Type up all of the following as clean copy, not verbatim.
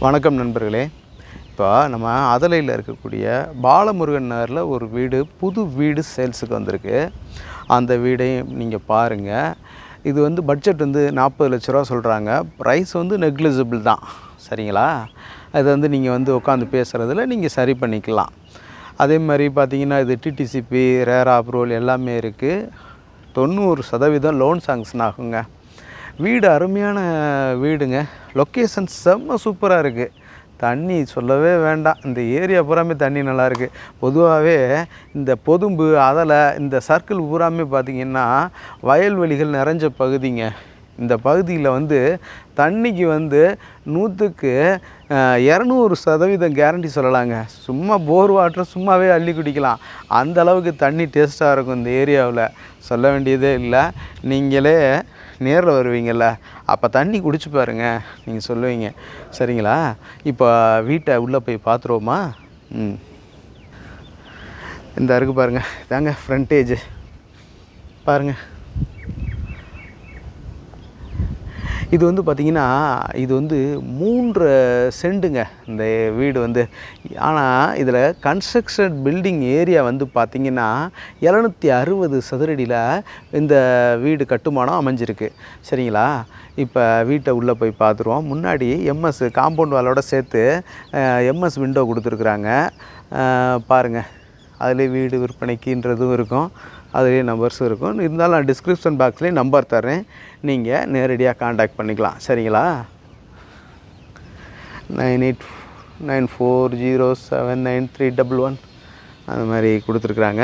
வணக்கம் நண்பர்களே. இப்போ நம்ம அதலையில் இருக்கக்கூடிய பாலமுருகன் நகரில் ஒரு வீடு, புது வீடு சேல்ஸுக்கு வந்திருக்கு. அந்த வீடையும் நீங்கள் பாருங்கள். இது வந்து பட்ஜெட் வந்து 40 லட்ச ரூபா சொல்கிறாங்க. ப்ரைஸ் வந்து நெக்லிஜிபிள் தான், சரிங்களா? அது வந்து நீங்கள் வந்து உட்காந்து பேசுகிறதுல நீங்கள் சரி பண்ணிக்கலாம். அதே மாதிரி பார்த்தீங்கன்னா இது டிடிசிபி, ரேரா அப்ரூவல் எல்லாமே இருக்குது. 90% லோன் சாங்ஷன் ஆகுங்க. வீடு அருமையான வீடுங்க. லொக்கேஷன் செம்ம சூப்பராக இருக்குது. தண்ணி சொல்லவே வேண்டாம். இந்த ஏரியா பூராமே தண்ணி நல்லாயிருக்கு. பொதுவாகவே இந்த பொதும்பு, அதலை, இந்த சர்க்கிள் பூராமே பார்த்திங்கன்னா வயல்வெளிகள் நிறைஞ்ச பகுதிங்க. இந்த பகுதியில் வந்து தண்ணிக்கு வந்து 100க்கு 200% கேரண்டி சொல்லலாங்க. சும்மா போர் வாட்டர் சும்மாவே அள்ளி குடிக்கலாம். அந்த அளவுக்கு தண்ணி டேஸ்ட்டாக இருக்கும் இந்த ஏரியாவில். சொல்ல வேண்டியதே இல்லை. நீங்களே நேரில் வருவீங்கள்ல, அப்போ தண்ணி குடிச்சு பாருங்கள், நீங்கள் சொல்லுவீங்க. சரிங்களா? இப்போ வீட்டை உள்ளே போய் பார்த்துருவோமா? இந்த இருக்குது பாருங்கள், இதாங்க ஃப்ரண்டேஜு பாருங்கள். இது வந்து பார்த்திங்கன்னா இது வந்து 3 செண்டுங்க இந்த வீடு வந்து. ஆனால் இதில் கன்ஸ்ட்ரக்ஷன் பில்டிங் ஏரியா வந்து பார்த்திங்கன்னா 760 சதுரடியில் இந்த வீடு கட்டுமானம் அமைஞ்சிருக்கு. சரிங்களா? இப்போ வீட்டை உள்ளே போய் பார்த்துருவோம். முன்னாடி எம்எஸ் காம்பவுண்ட் வாலோட சேர்த்து எம்எஸ் விண்டோ கொடுத்துருக்குறாங்க பாருங்கள். அதிலே வீடு விற்பனைக்குன்றதும் இருக்கும், அதுலேயே நம்பர்ஸும் இருக்கும். இருந்தாலும் நான் டிஸ்கிரிப்ஷன் பாக்ஸ்லேயே நம்பர் தர்றேன், நீங்கள் நேரடியாக காண்டாக்ட் பண்ணிக்கலாம். சரிங்களா? 9894079311 அந்த மாதிரி கொடுத்துருக்குறாங்க.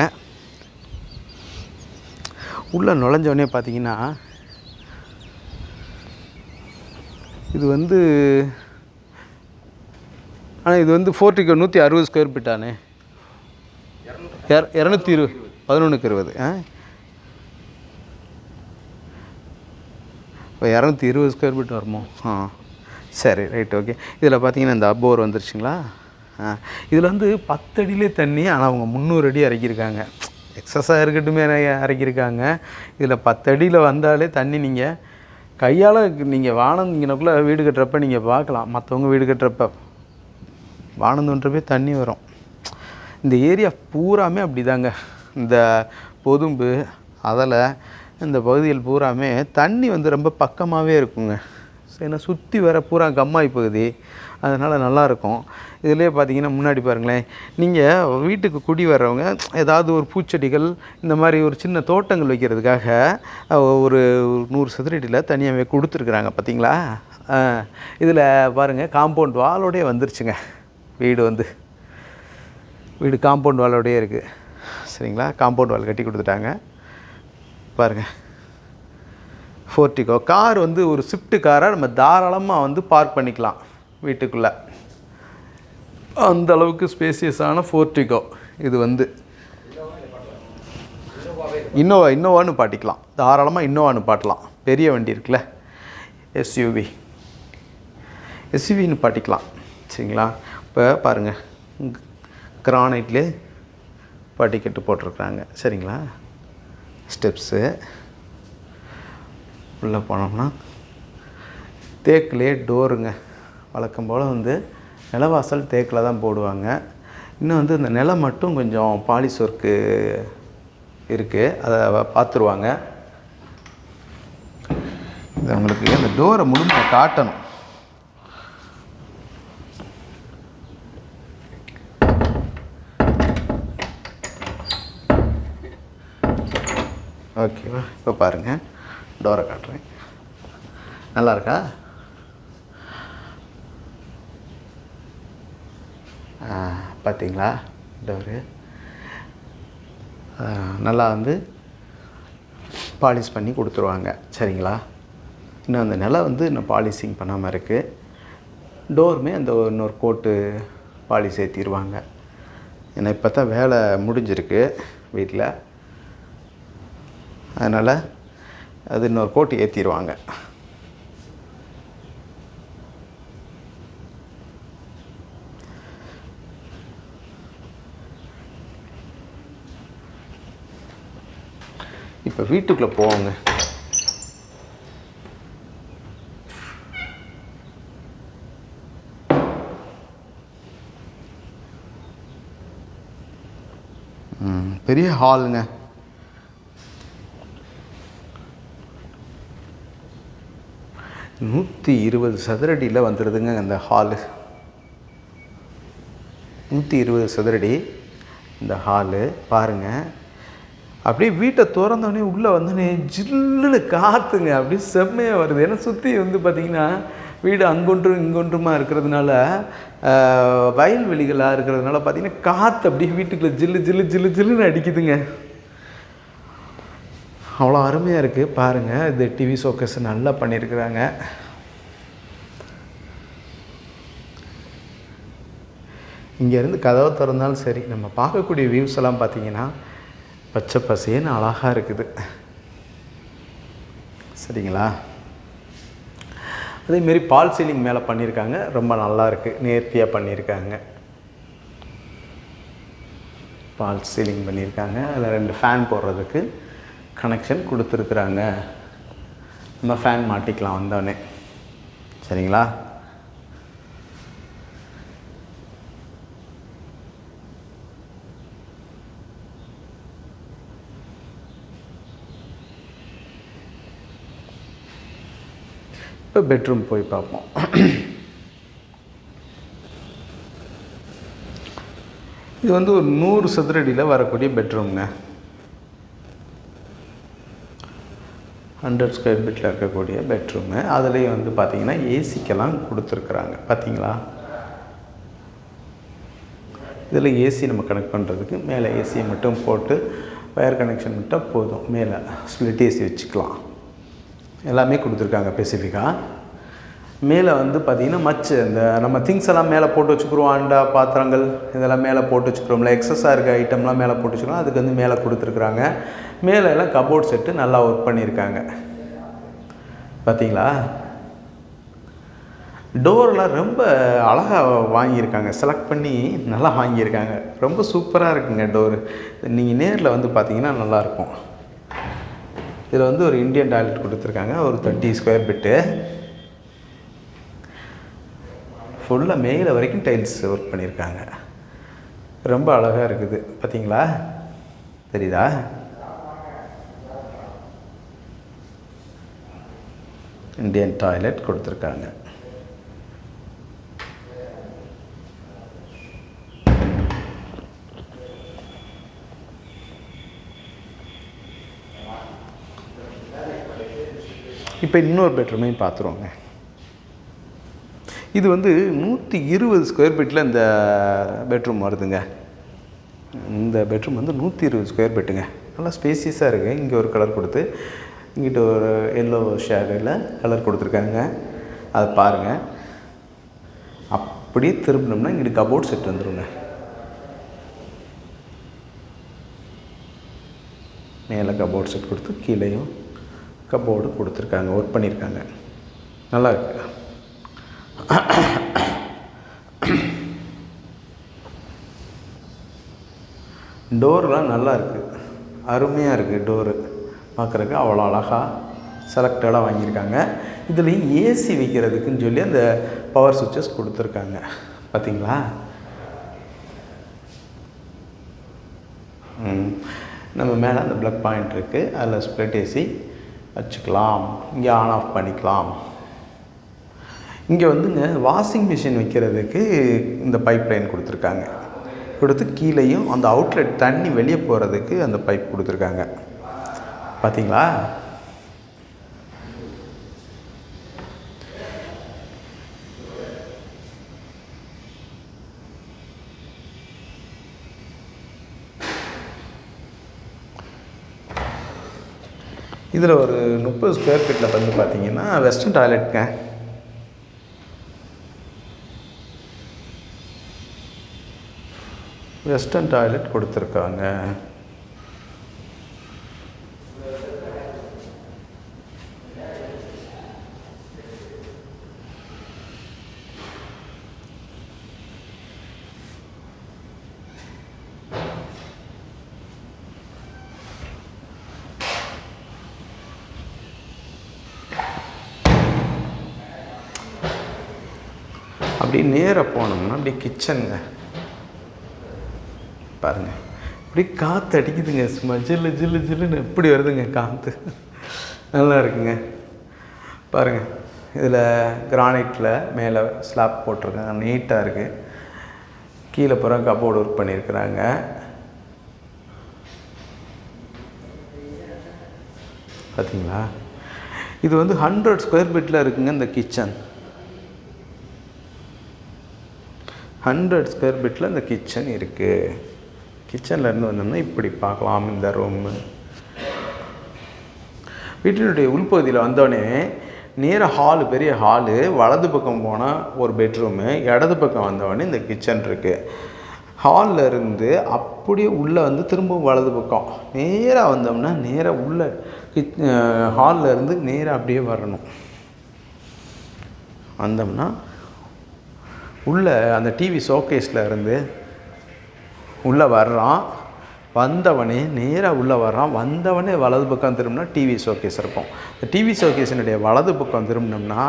உள்ளே நுழைஞ்சோடனே பார்த்தீங்கன்னா இது வந்து ஆனால் இது வந்து 160 ஸ்கொயர் ஃபீட்டானே. 220 11க்கு 20 இப்போ 220 ஸ்கொயர் ஃபீட் வருமோ? சரி, ரைட், ஓகே. இதில் பார்த்தீங்கன்னா இந்த போர் வந்துருச்சுங்களா? இதில் வந்து 10 அடியிலே தண்ணி. ஆனால் அவங்க 300 அடி இறக்கியிருக்காங்க. எக்ஸஸாக இருக்கட்டுமே இறக்கியிருக்காங்க. இதில் 10 அடியில் வந்தாலே தண்ணி நீங்கள் கையால் நீங்கள் வானந்திங்கனக்குள்ளே வீடு கட்டுறப்ப நீங்கள் பார்க்கலாம். மற்றவங்க வீடு கட்டுறப்ப வானந்தோன்றப்பே தண்ணி வரும். இந்த ஏரியா பூராமே அப்படி தாங்க. இந்த பொதும்பு, அதலை, இந்த பகுதிகள் பூராமே தண்ணி வந்து ரொம்ப பக்கமாகவே இருக்குங்க. ஏன்னா சுற்றி வர பூரா கம்மாய் பகுதி, அதனால் நல்லாயிருக்கும். இதிலே பார்த்தீங்கன்னா முன்னாடி பாருங்களேன், நீங்கள் வீட்டுக்கு குடி வர்றவங்க ஏதாவது ஒரு பூச்செடிகள் இந்த மாதிரி ஒரு சின்ன தோட்டங்கள் வைக்கிறதுக்காக ஒரு 100 சதுரடியில் தனியாகவே கொடுத்துருக்குறாங்க. பார்த்தீங்களா? இதில் பாருங்கள், காம்பவுண்ட் வாலோடே வந்துருச்சுங்க வீடு. வந்து வீடு காம்பவுண்ட் வாலோடையே இருக்குது. சரிங்களா? காம்பவுண்ட் வால் கட்டி கொடுத்துட்டாங்க பாருங்கள். ஃபோர்ட்டிகோ கார் வந்து ஒரு ஸ்விஃப்ட் காரை நம்ம தாராளமாக வந்து பார்க் பண்ணிக்கலாம் வீட்டுக்குள்ளே. அந்த அளவுக்கு ஸ்பேசியஸான ஃபோர்ட்டிகோ இது வந்து. இன்னோவான்னு பாட்டிக்கலாம், தாராளமாக இன்னோவான்னு பாட்டலாம். பெரிய வண்டி இருக்குல்ல, எஸ்யூவின்னு பாட்டிக்கலாம். சரிங்களா? இப்போ பாருங்கள், கிரானைட்லேயே படிக்கட்டு போட்டிருக்குறாங்க. சரிங்களா? ஸ்டெப்ஸு உள்ளே போனோம்னா தேக்கிலே டோருங்க. வழக்கம் போல் வந்து நிலவாசல் தேக்கில் தான் போடுவாங்க. இன்னும் வந்து இந்த நிலம் மட்டும் கொஞ்சம் பாலிஷ் ஒர்க்கு இருக்குது, அதை பார்த்துருவாங்க. இது உங்களுக்கு அந்த டோரை முழுமையாக காட்டணும். ஓகேவா? இப்போ பாருங்கள், டோரை காட்டுறேன். நல்லா இருக்கா? பார்த்தீங்களா? டோரு நல்லா வந்து பாலிஷ் பண்ணி கொடுத்துருவாங்க. சரிங்களா? இன்னும் அந்த நிலம் வந்து இன்னும் பாலிஷிங் பண்ணாமல் இருக்குது. டோருமே அந்த இன்னொரு கோட்டு பாலிஷ் ஏற்றிடுவாங்க. ஏன்னா இப்போ தான் வேலை முடிஞ்சிருக்கு வீட்டில், அதனால் அது இன்னொரு கோட்டு ஏற்றிடுவாங்க. இப்போ வீட்டுக்குள்ளே போவாங்க. பெரிய ஹாலுங்க. நூற்றி 20 சதுரடியில் வந்துடுதுங்க அந்த ஹாலு. 120 சதுரடி இந்த ஹாலு பாருங்கள். அப்படியே வீட்டை திறந்தோடனே உள்ளே வந்தோடனே ஜில்லுன்னு காற்றுங்க அப்படியே செம்மையாக வருது. ஏன்னா சுற்றி வந்து பார்த்திங்கன்னா வீடு அங்கொன்றும் இங்கொன்றுமா இருக்கிறதுனால, வயல்வெளிகளாக இருக்கிறதுனால பார்த்திங்கன்னா காற்று அப்படியே வீட்டுக்குள்ளே ஜில்லு ஜில்லு ஜில்லு ஜில்லுன்னு அடிக்குதுங்க. அவ்வளோ அருமையாக இருக்குது பாருங்கள். இது டிவி ஷோகேஸ் நல்லா பண்ணியிருக்கிறாங்க. இங்கேருந்து கதவை திறந்தாலும் சரி, நம்ம பார்க்கக்கூடிய வியூஸ் எல்லாம் பார்த்திங்கன்னா பச்சை பசேன்னு அழகாக இருக்குது. சரிங்களா? அதேமாரி பால் சீலிங் மேலே பண்ணியிருக்காங்க. ரொம்ப நல்லா இருக்குது, நேர்த்தியாக பண்ணியிருக்காங்க. பால் சீலிங் பண்ணியிருக்காங்க. அதில் 2 ஃபேன் போடுறதுக்கு கனெக்ஷன் கொடுத்துருக்குறாங்க. நம்ம ஃபேன் மாட்டிக்கலாம் வந்தோடனே. சரிங்களா? இப்போ பெட்ரூம் போய் பார்ப்போம். இது வந்து ஒரு 100 சதுரடியில் வரக்கூடிய பெட்ரூம்ங்க. 100 ஸ்கொயர் ஃபீட்டில் இருக்கக்கூடிய பெட்ரூமு. அதுலேயும் வந்து பார்த்திங்கன்னா ஏசிக்கெல்லாம் கொடுத்துருக்குறாங்க. பார்த்தீங்களா? இதில் ஏசி நம்ம கனெக்ட் பண்ணுறதுக்கு மேலே ஏசியை மட்டும் போட்டு வயர் கனெக்ஷன் மட்டும் போதும். மேலே ஸ்ப்ளிட் ஏசி வச்சுக்கலாம். எல்லாமே கொடுத்துருக்காங்க ஸ்பெசிஃபிக்காக. மேலே வந்து பார்த்திங்கன்னா மச்சு இந்த நம்ம திங்ஸ் எல்லாம் மேலே போட்டு வச்சுக்கிறோம். அண்டா பாத்திரங்கள் இதெல்லாம் மேலே போட்டு வச்சுக்கிறோம்ல, எக்ஸஸாக இருக்க ஐட்டம்லாம் மேலே போட்டு வச்சுக்கிறோம். அதுக்கு வந்து மேலே கொடுத்துருக்குறாங்க. மேலே எல்லாம் கபோர்ட் செட்டு நல்லா ஒர்க் பண்ணியிருக்காங்க. பார்த்தீங்களா? டோர்லாம் ரொம்ப அழகாக வாங்கியிருக்காங்க. செலக்ட் பண்ணி நல்லா வாங்கியிருக்காங்க. ரொம்ப சூப்பராக இருக்குங்க டோரு. நீங்கள் நேரில் வந்து பார்த்தீங்கன்னா நல்லாயிருக்கும். இதில் வந்து ஒரு இந்தியன் டாய்லெட் கொடுத்துருக்காங்க. ஒரு 30 ஸ்கொயர் ஃபீட்டு. ஃபுல்லாக மேலே வரைக்கும் டைல்ஸ் ஒர்க் பண்ணியிருக்காங்க. ரொம்ப அழகாக இருக்குது. பார்த்தீங்களா? தெரியுதா? இந்தியன் டாய்லெட் கொடுத்துருக்காங்க. இப்போ இன்னொரு பெட்ரூமையும் பார்த்துருவோங்க. இது வந்து 120 ஸ்கொயர் ஃபீட்டில் இந்த பெட்ரூம் வருதுங்க. இந்த பெட்ரூம் வந்து 120 ஸ்கொயர் ஃபீட்டுங்க. நல்லா ஸ்பேசியஸாக இருக்குது. இங்கே ஒரு கலர் கொடுத்து இங்கிட்ட ஒரு எல்லோ ஷேடில் கலர் கொடுத்துருக்காங்க. அதை பாருங்கள். அப்படியே திரும்பினோம்னா இங்கிட்ட கபோர்ட் செட் வந்துடுங்க. மேலே கபோர்ட் செட் கொடுத்து கீழேயும் கபோர்டு கொடுத்துருக்காங்க. ஒர்க் பண்ணியிருக்காங்க. நல்லா இருக்கு. டோர்லாம் நல்லா இருக்குது. அருமையாக இருக்குது டோரு. பார்க்குறதுக்கு அவ்வளோ அழகாக செலக்டடாக வாங்கியிருக்காங்க. இதுலேயும் ஏசி வைக்கிறதுக்குன்னு சொல்லி அந்த பவர் சுவிட்சஸ் கொடுத்துருக்காங்க. பார்த்தீங்களா? நம்ம மேலே அந்த ப்ளக் பாயிண்ட் இருக்குது. அதில் ஸ்ப்ளிட் ஏசி வச்சுக்கலாம். இங்கே ஆன் ஆஃப் பண்ணிக்கலாம். இங்கே வந்துங்க வாஷிங் மிஷின் வைக்கிறதுக்கு இந்த பைப் லைன் கொடுத்துருக்காங்க. கொடுத்து கீழேயும் அந்த அவுட்லெட் தண்ணி வெளியே போகிறதுக்கு அந்த பைப் கொடுத்துருக்காங்க. பார்த்தீங்களா? இதில் ஒரு 30 ஸ்கொயர் ஃபீட்டில் வந்து பார்த்தீங்கன்னா வெஸ்டர்ன் டாய்லெட்டுங்க. வெஸ்டர்ன் டாய்லெட் கொடுத்துருக்காங்க. அப்படியே நேராக போனோம்னா அப்படியே கிச்சனுங்க. பாருங்கள், அப்படி காற்று அடிக்குதுங்க, சும்மா ஜில்லு ஜில்லு ஜில்லுன்னு எப்படி வருதுங்க காற்று, நல்லா இருக்குங்க. பாருங்கள், இதில் கிரானைட்டில் மேலே ஸ்லாப் போட்டிருக்காங்க, நீட்டாக இருக்குது. கீழே பூரா கப்போர்டு ஒர்க் பண்ணியிருக்கிறாங்க. பார்த்தீங்களா, இது வந்து 100 ஸ்கொயர் ஃபீட்டில் இருக்குங்க. இந்த கிச்சன் 100 ஸ்கொயர் ஃபீட்டில் இந்த கிச்சன் இருக்குது. கிச்சன்லேருந்து வந்தோம்னா இப்படி பார்க்கலாம் இந்த ரூமு. வீட்டினுடைய உள்பகுதியில் வந்தோடனே நேராக ஹாலு, பெரிய ஹாலு, வலது பக்கம் போனால் ஒரு பெட்ரூமு, இடது பக்கம் வந்தோடனே இந்த கிச்சன் இருக்குது. ஹாலில் இருந்து அப்படியே உள்ளே வந்து திரும்பவும் வலது பக்கம் நேராக வந்தோம்னா நேராக உள்ள ஹாலில் இருந்து நேராக அப்படியே வரணும். வந்தோம்னா உள்ளே அந்த டிவி ஷோகேஸில் இருந்து உள்ளே வர்றான். வந்தவனே நேராக உள்ளே வர்றான். வந்தவனே வலது பக்கம் திரும்பினா டிவி ஷோகேஸ் இருக்கும். இந்த டிவி ஷோகேஸினுடைய வலது பக்கம் திரும்பினோம்னா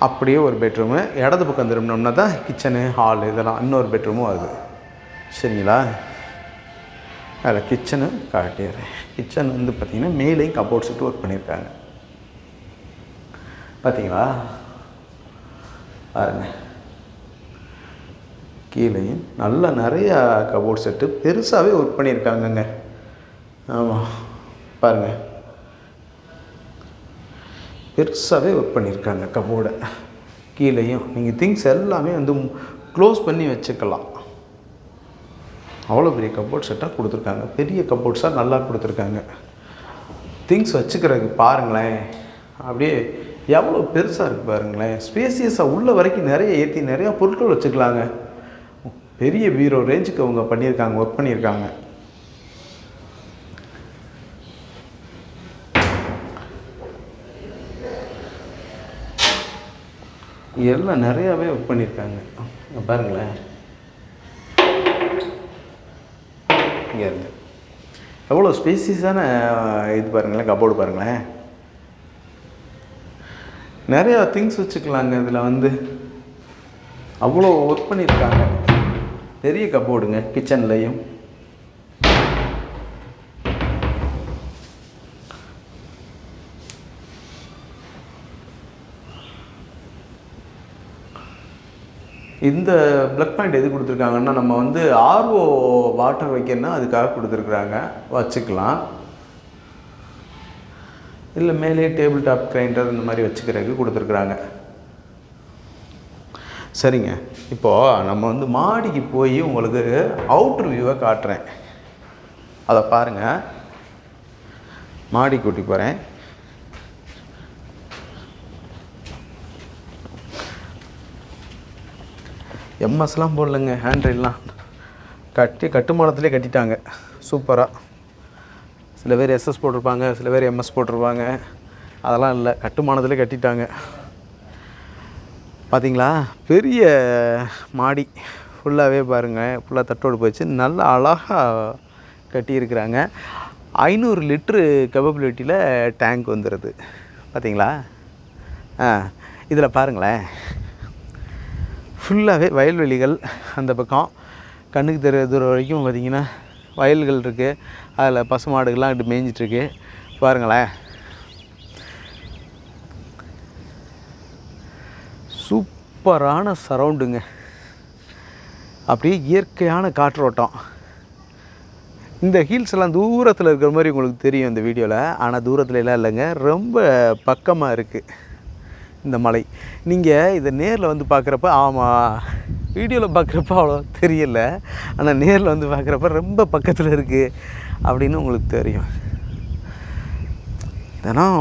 அப்படியே ஒரு பெட்ரூமு, இடது பக்கம் திரும்பினோம்னா தான் கிச்சனு, ஹாலு, இதெல்லாம் இன்னொரு பெட்ரூமும் வருது. சரிங்களா, அதில் கிச்சனு காட்டிடுறேன். கிச்சன் வந்து பார்த்திங்கன்னா மேலேயும் கப்போர்ட் செட்டு ஒர்க் பண்ணியிருக்காங்க. பார்த்தீங்களா, பாருங்க, கீழேயும் நல்லா நிறையா கபோர்ட் செட்டு பெருசாகவே ஒர்க் பண்ணியிருக்காங்கங்க. ஆமாம், பாருங்கள், பெருசாகவே ஒர்க் பண்ணியிருக்காங்க கபோர்டை. கீழேயும் நீங்கள் திங்ஸ் எல்லாமே வந்து க்ளோஸ் பண்ணி வச்சுக்கலாம். அவ்வளோ பெரிய கபோர்ட் செட்டாக கொடுத்துருக்காங்க. பெரிய கபோர்ட்ஸாக நல்லா கொடுத்துருக்காங்க. திங்ஸ் வச்சுக்கிறதுக்கு பாருங்களேன், அப்படியே எவ்வளோ பெருசாக இருக்குது பாருங்களேன். ஸ்பேசியஸாக உள்ள வரைக்கும் நிறைய ஏற்றி நிறையா பொருட்கள் வச்சுக்கலாங்க. பெரிய பீரோ ரேஞ்சுக்கு அவங்க பண்ணியிருக்காங்க, ஒர்க் பண்ணியிருக்காங்க. எல்லாம் நிறையாவே ஒர்க் பண்ணியிருக்காங்க. பாருங்களேன், இங்கே இருந்து எவ்வளோ ஸ்பேசியஸான இது பாருங்களேன், கபோர்டு பாருங்களேன். நிறையா திங்ஸ் வச்சுக்கலாங்க. இதில் வந்து அவ்வளோ ஒர்க் பண்ணியிருக்காங்க. பெரிய கபோர்டுங்க கிச்சன்லையும். இந்த ப்ளக் பாயிண்ட் எது கொடுத்துருக்காங்கன்னா, நம்ம வந்து ஆர்ஓ வாட்டர் வைக்கணும்னா அதுக்காக கொடுத்துருக்குறாங்க, வச்சுக்கலாம். இல்லை மேலே டேபிள் டாப் கிரைண்டர் இந்த மாதிரி வச்சுக்கிறதுக்கு கொடுத்துருக்குறாங்க. சரிங்க, இப்போது நம்ம வந்து மாடிக்கு போய் உங்களுக்கு அவுட்ரு வியூவை காட்டுறேன், அதை பாருங்கள். மாடி கூட்டி போகிறேன். எம்எஸ்லாம் போடலைங்க, ஹேண்ட்ரெயிலாம் கட்டுமானத்திலே கட்டிட்டாங்க சூப்பராக. சில பேர் எஸ்எஸ் போட்டிருப்பாங்க, சில பேர் எம்எஸ் போட்டிருப்பாங்க. அதெல்லாம் இல்லை, கட்டுமானத்திலே கட்டிட்டாங்க. பார்த்தீங்களா, பெரிய மாடி ஃபுல்லாகவே பாருங்கள், ஃபுல்லாக தட்டோடு போச்சு. நல்லா அழகாக கட்டியிருக்கிறாங்க. 500 லிட்ரு கேப்பபிலிட்டியில் டேங்க் வந்துடுது. பார்த்தீங்களா, இதில் பாருங்களேன், ஃபுல்லாகவே வயல்வெளிகள். அந்த பக்கம் கண்ணுக்கு தெரிய தூரம் வரைக்கும் பார்த்திங்கன்னா வயல்கள் இருக்குது. அதில் பசுமாடுகள்லாம் இப்படி மேய்ஞ்சிட்ருக்கு. பாருங்களேன், சூப்பரான சரவுண்டுங்க. அப்படியே இயற்கையான காற்றோட்டம். இந்த ஹில்ஸ் எல்லாம் தூரத்தில் இருக்கிற மாதிரி உங்களுக்கு தெரியும் இந்த வீடியோவில். ஆனால் தூரத்தில் எல்லாம் இல்லைங்க, ரொம்ப பக்கமாக இருக்குது இந்த மலை. நீங்கள் இதை நேரில் வந்து பார்க்குறப்ப, ஆமாம் வீடியோவில் பார்க்குறப்ப அவ்வளோ தெரியல, ஆனால் நேரில் வந்து பார்க்குறப்ப ரொம்ப பக்கத்தில் இருக்குது அப்படின்னு உங்களுக்கு தெரியும். இதெல்லாம்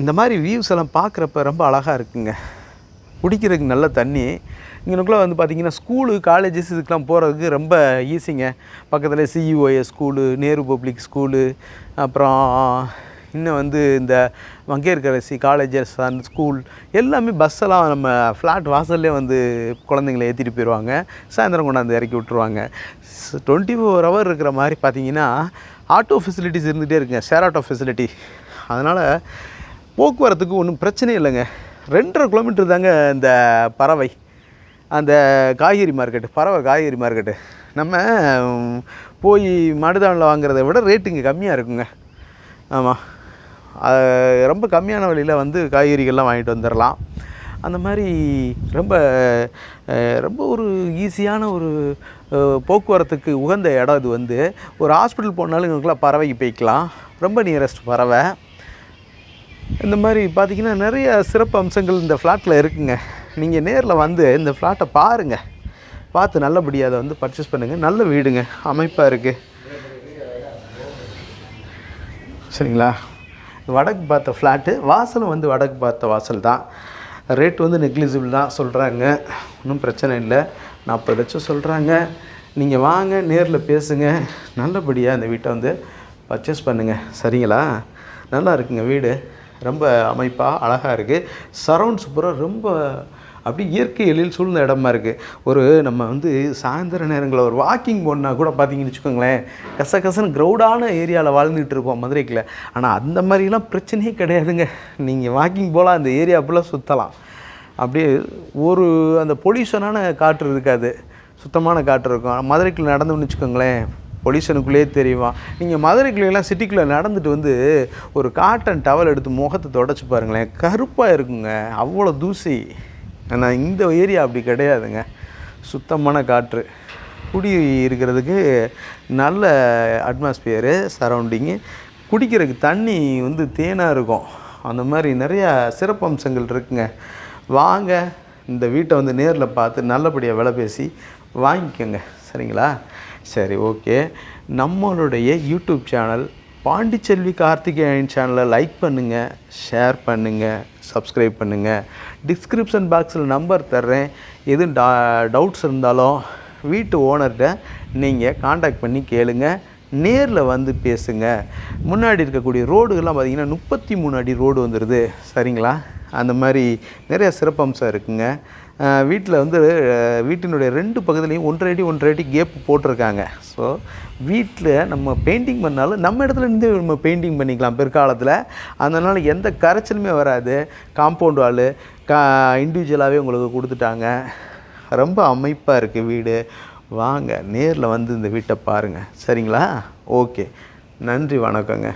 இந்த மாதிரி வியூஸ் எல்லாம் பார்க்குறப்ப ரொம்ப அழகாக இருக்குங்க. குடிக்கிறதுக்கு நல்ல தண்ணி. இங்கனுக்குள்ளே வந்து பார்த்திங்கன்னா ஸ்கூலு, காலேஜஸ் இதுக்கெலாம் போகிறதுக்கு ரொம்ப ஈஸிங்க. பக்கத்தில் சிஇஓஎஸ் ஸ்கூலு, நேரு பப்ளிக் ஸ்கூலு, அப்புறம் இன்னும் வந்து இந்த மங்கையர்கரசி காலேஜஸ் அண்ட் ஸ்கூல் எல்லாமே பஸ்ஸெல்லாம் நம்ம ஃப்ளாட் வாசல்லே வந்து குழந்தைங்கள ஏற்றிட்டு போயிடுவாங்க. சாயந்தரம் கொண்டாந்து இறக்கி விட்ருவாங்க. 24 hour இருக்கிற மாதிரி பார்த்திங்கன்னா ஆட்டோ ஃபெசிலிட்டிஸ் இருந்துகிட்டே இருக்குங்க, ஷேர் ஆட்டோ ஃபெசிலிட்டி. அதனால் போக்குவரத்துக்கு ஒன்றும் பிரச்சனையே இல்லைங்க. 2.5 கிலோமீட்டர் தாங்க இந்த பறவை, அந்த காய்கறி மார்க்கெட்டு, பறவை காய்கறி மார்க்கெட்டு நம்ம போய் மாடுதானில் வாங்குறத விட ரேட்டு இங்கே கம்மியாக இருக்குங்க. ஆமாம், ரொம்ப கம்மியான விலையில் வந்து காய்கறிகள்லாம் வாங்கிட்டு வந்துடலாம். அந்த மாதிரி ரொம்ப ரொம்ப ஒரு ஈஸியான ஒரு போக்குவரத்துக்கு உகந்த இடம் இது. வந்து ஒரு ஹாஸ்பிட்டல் போனாலும் இவங்களுக்குலாம் பறவைக்கு போய்க்கலாம், ரொம்ப நியரஸ்ட் பறவை. இந்த மாதிரி பார்த்திங்கன்னா நிறைய சிறப்பு அம்சங்கள் இந்த ஃப்ளாட்டில் இருக்குங்க. நீங்கள் நேரில் வந்து இந்த ஃப்ளாட்டை பாருங்கள், பார்த்து நல்லபடியாக அதை வந்து பர்ச்சேஸ் பண்ணுங்கள். நல்ல வீடுங்க, அமைப்பாக இருக்குது. சரிங்களா? வடக்கு பார்த்த ஃப்ளாட்டு, வாசலும் வந்து வடக்கு பார்த்த வாசல் தான். ரேட் வந்து நெக்லிஜிபிள் தான் சொல்கிறாங்க, ஒன்றும் பிரச்சனை இல்லை. 40 லட்சம் சொல்கிறாங்க. நீங்கள் வாங்க, நேரில் பேசுங்க, நல்லபடியாக இந்த வீட்டை வந்து பர்ச்சேஸ் பண்ணுங்கள். சரிங்களா? நல்லா இருக்குங்க வீடு, ரொம்ப அமைப்பாக அழகாக இருக்குது. சரௌண்ட்ஸ் பூரா ரொம்ப அப்படி இயற்கை எழில் சூழ்ந்த இடமா இருக்குது. ஒரு நம்ம வந்து சாயந்தர நேரங்களில் ஒரு வாக்கிங் போனா கூட பார்த்தீங்கன்னு வச்சுக்கோங்களேன், கசகசன்னு க்ரௌடான ஏரியாவில் வாழ்ந்துட்டு இருப்போம் மதுரைக்குள்ள. ஆனால் அந்த மாதிரிலாம் பிரச்சனையே கிடையாதுங்க. நீங்கள் வாக்கிங் போகலாம், அந்த ஏரியா ஃபுல்லாக சுற்றலாம். அப்படியே ஒரு அந்த பொல்யூஷனான காற்று இருக்காது, சுத்தமான காற்று இருக்கும். மதுரைக்குள்ளே நடந்தோம்னு வச்சுக்கோங்களேன், பொல்யூஷனுக்குள்ளேயே தெரியுமா. நீங்கள் மதுரைக்குள்ளேலாம் சிட்டிக்குள்ளே நடந்துட்டு வந்து ஒரு காட்டன் டவல் எடுத்து முகத்தை தொடச்சி பாருங்களேன், கருப்பாக இருக்குங்க, அவ்வளோ தூசி. ஆனால் இந்த ஏரியா அப்படி கிடையாதுங்க, சுத்தமான காற்று, குடி இருக்கிறதுக்கு நல்ல அட்மாஸ்பியரு, சரௌண்டிங்கு, குடிக்கிறதுக்கு தண்ணி வந்து தேனாக இருக்கும். அந்த மாதிரி நிறையா சிறப்பம்சங்கள் இருக்குங்க. வாங்க, இந்த வீட்டை வந்து நேரில் பார்த்து நல்லபடியாக விலை பேசி வாங்கிக்கோங்க. சரிங்களா? சரி, ஓகே. நம்மளுடைய யூடியூப் சேனல் பாண்டிச்செல்வி கார்த்திகேயன் சேனலை லைக் பண்ணுங்கள், ஷேர் பண்ணுங்கள், சப்ஸ்கிரைப் பண்ணுங்கள். டிஸ்கிரிப்ஷன் பாக்ஸில் நம்பர் தர்றேன். எதுவும் டவுட்ஸ் இருந்தாலும் வீட்டு ஓனர்கிட்ட நீங்கள் காண்டாக்ட் பண்ணி கேளுங்க, நேரில் வந்து பேசுங்க. முன்னாடி இருக்கக்கூடிய ரோடுகள்லாம் பார்த்திங்கன்னா 33 அடி ரோடு வந்துடுது. சரிங்களா? அந்த மாதிரி நிறையா சிறப்பம்சம் இருக்குங்க. வீட்டில் வந்து வீட்டினுடைய 2 பகுதியிலையும் 1.5 அடி கேப் போட்டிருக்காங்க. ஸோ வீட்டில் நம்ம பெயிண்டிங் பண்ணாலும் நம்ம இடத்துல இருந்து நம்ம பெயிண்டிங் பண்ணிக்கலாம் பிற்காலத்தில். அதனால் எந்த கரைச்சலுமே வராது. காம்பவுண்ட் வாலு இண்டிவிஜுவலாகவே உங்களுக்கு கொடுத்துட்டாங்க. ரொம்ப அமைப்பாக இருக்குது வீடு. வாங்க, நேரில் வந்து இந்த வீட்டை பாருங்கள். சரிங்களா? ஓகே, நன்றி, வணக்கங்க.